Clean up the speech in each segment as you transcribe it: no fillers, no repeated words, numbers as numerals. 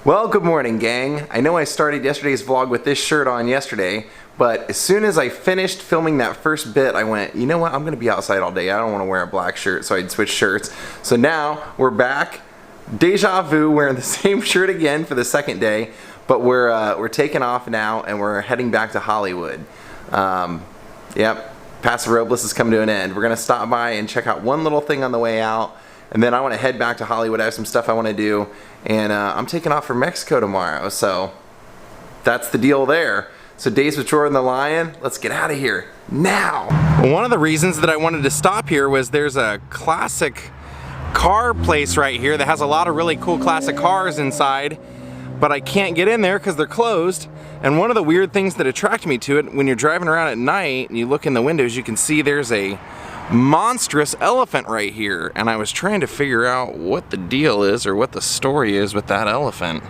Well, good morning, gang. I know I started yesterday's vlog with this shirt on yesterday, but as soon as I finished filming that first bit, I went, you know what, I'm gonna be outside all day. I don't wanna wear a black shirt, so I'd switch shirts. So now we're back, deja vu, wearing the same shirt again for the second day, but we're taking off now and we're heading back to Hollywood. Yep, Paso Robles is coming to an end. We're gonna stop by and check out one little thing on the way out, and then I want to head back to Hollywood. I have some stuff I want to do, and I'm taking off for Mexico tomorrow, so that's the deal there. So Daze with Jordan the Lion, let's get out of here now. One of the reasons that I wanted to stop here was there's a classic car place right here that has a lot of really cool classic cars inside, but I can't get in there because they're closed. And one of the weird things that attracted me to it, when you're driving around at night and you look in the windows, you can see there's a monstrous elephant right here, and I was trying to figure out what the deal is or what the story is with that elephant.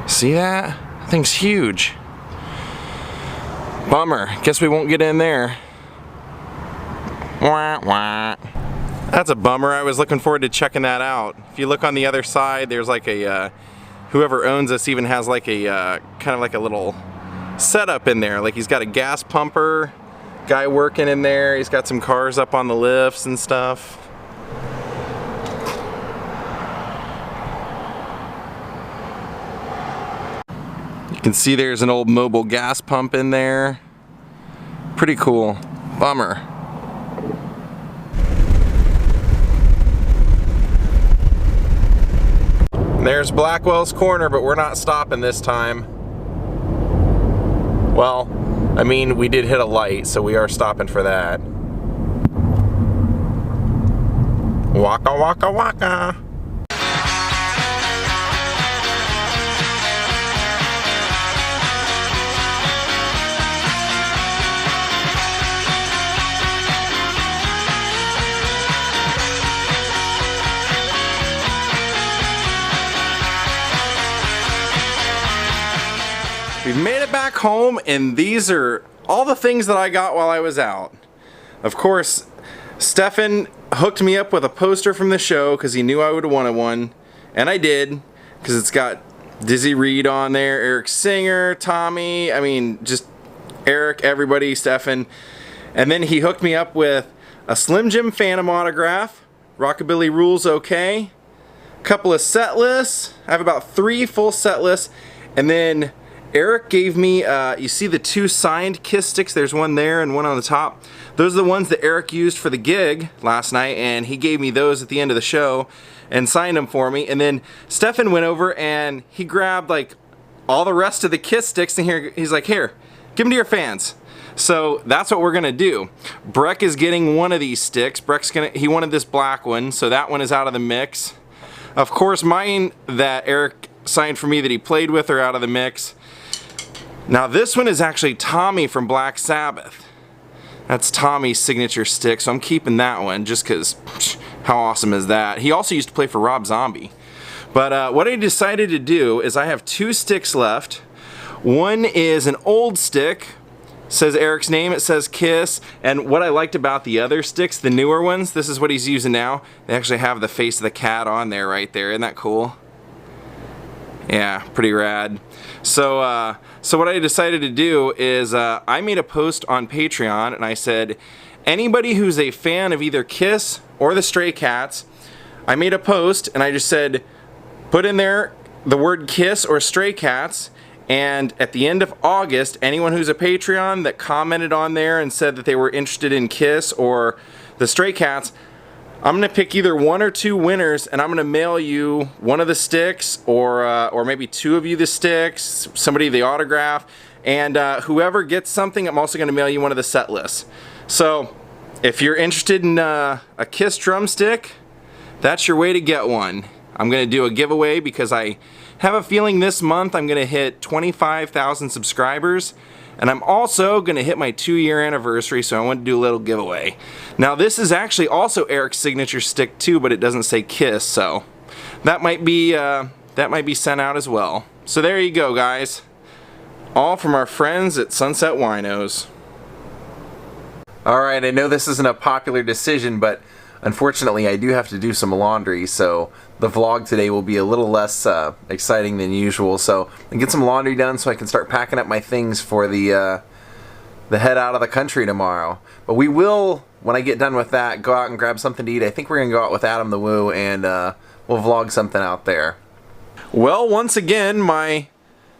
See that? That thing's huge. Bummer. Guess we won't get in there. Wah, wah. That's a bummer. I was looking forward to checking that out. If you look on the other side, there's like a whoever owns this even has like a kind of like a little setup in there. Like he's got a gas pumper guy working in there. He's got some cars up on the lifts and stuff. You can see there's an old mobile gas pump in there. Pretty cool. Bummer. There's Blackwell's Corner, but we're not stopping this time. Well, I mean, we did hit a light, so we are stopping for that. Waka waka waka. We've made it back home, and these are all the things that I got while I was out. Of course, Stefan hooked me up with a poster from the show because he knew I would have wanted one, and I did, because it's got Dizzy Reed on there, Eric Singer, Tommy, I mean, just Eric, everybody, Stefan. And then he hooked me up with a Slim Jim Phantom autograph, Rockabilly Rules OK, a couple of set lists. I have about 3 full set lists, and then Eric gave me, you see the 2 signed Kiss sticks, there's one there and one on the top. Those are the ones that Eric used for the gig last night, and he gave me those at the end of the show and signed them for me. And then Stefan went over and he grabbed like all the rest of the Kiss sticks, and here he's like, here, give them to your fans. So that's what we're gonna do. Breck is getting one of these sticks. He wanted this black one, so that one is out of the mix. Of course, mine that Eric signed for me that he played with are out of the mix. Now this one is actually Tommy from Black Sabbath. That's Tommy's signature stick, so I'm keeping that one just because how awesome is that? He also used to play for Rob Zombie. But what I decided to do is I have 2 sticks left. One is an old stick, says Eric's name, it says Kiss, and what I liked about the other sticks, the newer ones, this is what he's using now, they actually have the face of the cat on there right there. Isn't that cool? Yeah, pretty rad. So what I decided to do is I made a post on Patreon, and I said, anybody who's a fan of either Kiss or the Stray Cats, I made a post and I just said, put in there the word Kiss or Stray Cats, and at the end of August, anyone who's a Patreon that commented on there and said that they were interested in Kiss or the Stray Cats, I'm gonna pick either 1 or 2 winners, and I'm gonna mail you one of the sticks, or maybe 2 of you the sticks, somebody the autograph, and whoever gets something, I'm also gonna mail you one of the set lists. So if you're interested in a Kiss drumstick, that's your way to get one. I'm gonna do a giveaway because I have a feeling this month I'm gonna hit 25,000 subscribers. And I'm also going to hit my 2-year anniversary, so I want to do a little giveaway. Now this is actually also Eric's signature stick too, but it doesn't say Kiss, so that might be sent out as well. So there you go, guys. All from our friends at Sunset Winos. Alright, I know this isn't a popular decision, but Unfortunately, I do have to do some laundry, so the vlog today will be a little less exciting than usual. So I get some laundry done so I can start packing up my things for the head out of the country tomorrow. But we will, when I get done with that, go out and grab something to eat. I think we're going to go out with Adam the Woo, and we'll vlog something out there. Well, once again, my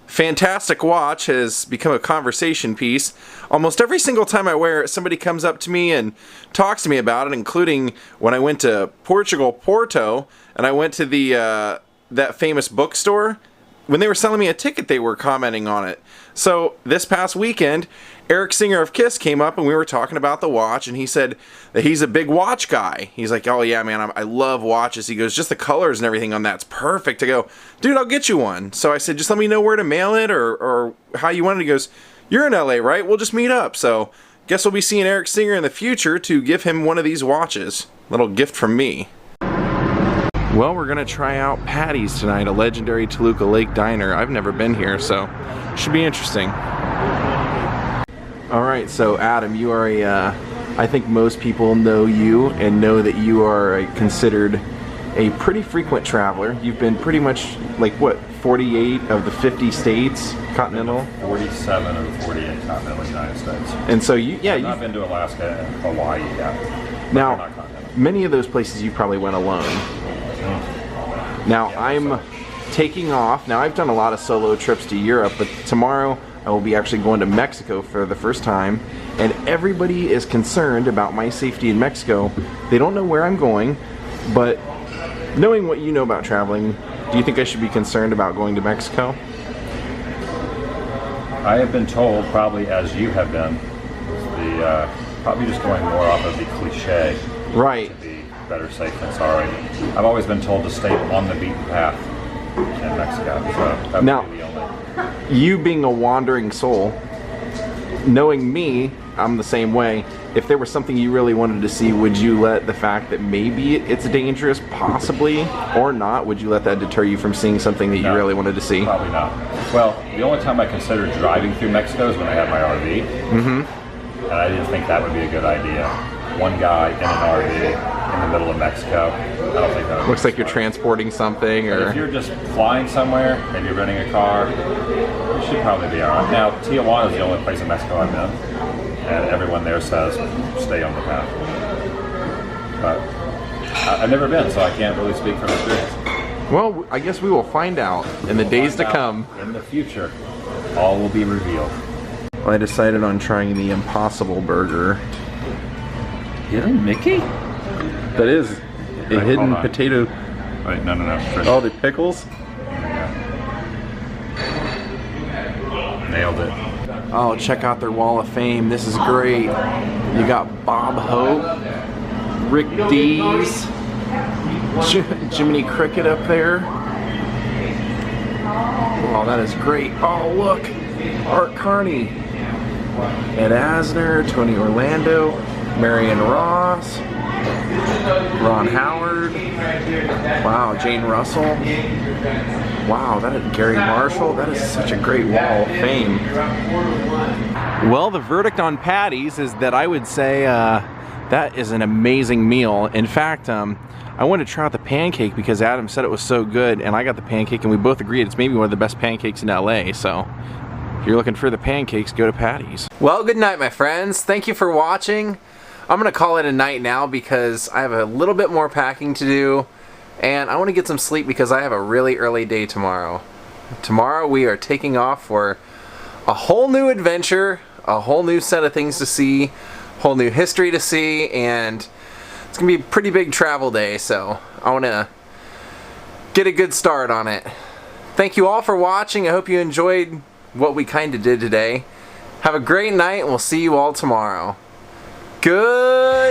fantastic watch has become a conversation piece. Almost every single time I wear it, somebody comes up to me and talks to me about it, including when I went to Portugal, Porto, and I went to the that famous bookstore. When they were selling me a ticket, they were commenting on it. So this past weekend, Eric Singer of Kiss came up and we were talking about the watch, and he said that he's a big watch guy. He's like, oh yeah, man, I love watches. He goes, just the colors and everything on that's perfect. I go, dude, I'll get you one. So I said, just let me know where to mail it or how you want it. He goes, you're in LA, right? We'll just meet up. So guess we'll be seeing Eric Singer in the future to give him one of these watches. Little gift from me. Well, we're gonna try out Patty's tonight, a legendary Toluca Lake diner. I've never been here, so should be interesting. All right, so Adam, you are I think most people know you and know that you are considered a pretty frequent traveler. You've been pretty much, like what, 48 of the 50 states, continental? 47 of the 48 continental United States. And so you, yeah. I've been to Alaska and Hawaii, yeah. Now, many of those places you probably went alone. Now, yeah, I'm taking off. Now, I've done a lot of solo trips to Europe, but tomorrow I will be actually going to Mexico for the first time, and everybody is concerned about my safety in Mexico. They don't know where I'm going, but knowing what you know about traveling, do you think I should be concerned about going to Mexico? I have been told, probably as you have been, probably just going more off of the cliche. Right. To be better safe than sorry. I've always been told to stay on the beaten path in Mexico. So that now, would be the only. You being a wandering soul, knowing me, I'm the same way. If there was something you really wanted to see, would you let the fact that maybe it's dangerous, possibly, or not, would you let that deter you from seeing something that you really wanted to see? Probably not. Well, the only time I considered driving through Mexico is when I had my RV. Mm-hmm. And I didn't think that would be a good idea. One guy in an RV in the middle of Mexico, I don't think that would looks like you're transporting something, or... But if you're just flying somewhere, maybe you're renting a car, you should probably be alright. Now, Tijuana is the only place in Mexico I've been, and everyone there says, stay on the path. But I've never been, so I can't really speak from experience. Well, I guess we will find out in the days to come. In the future, all will be revealed. Well, I decided on trying the Impossible Burger. Really, Mickey? That is a hidden potato. Wait, no. Oh, the pickles? Nailed it. Oh, check out their wall of fame. This is great. You got Bob Hope, Rick Dees, Jiminy Cricket up there. Oh, that is great. Oh, look. Art Carney, Ed Asner, Tony Orlando, Marion Ross, Ron Howard, wow, Jane Russell, wow, that is Gary Marshall. That is such a great wall of fame. Well, the verdict on Patty's is that I would say that is an amazing meal. In fact, I wanted to try out the pancake because Adam said it was so good, and I got the pancake, and we both agreed it's maybe one of the best pancakes in LA, so if you're looking for the pancakes, go to Patty's. Well, good night, my friends. Thank you for watching. I'm gonna call it a night now because I have a little bit more packing to do, and I want to get some sleep because I have a really early day tomorrow. Tomorrow we are taking off for a whole new adventure, a whole new set of things to see, whole new history to see, and it's gonna be a pretty big travel day, so I want to get a good start on it. Thank you all for watching. I hope you enjoyed what we kind of did today. Have a great night, and we'll see you all tomorrow. Goodbye.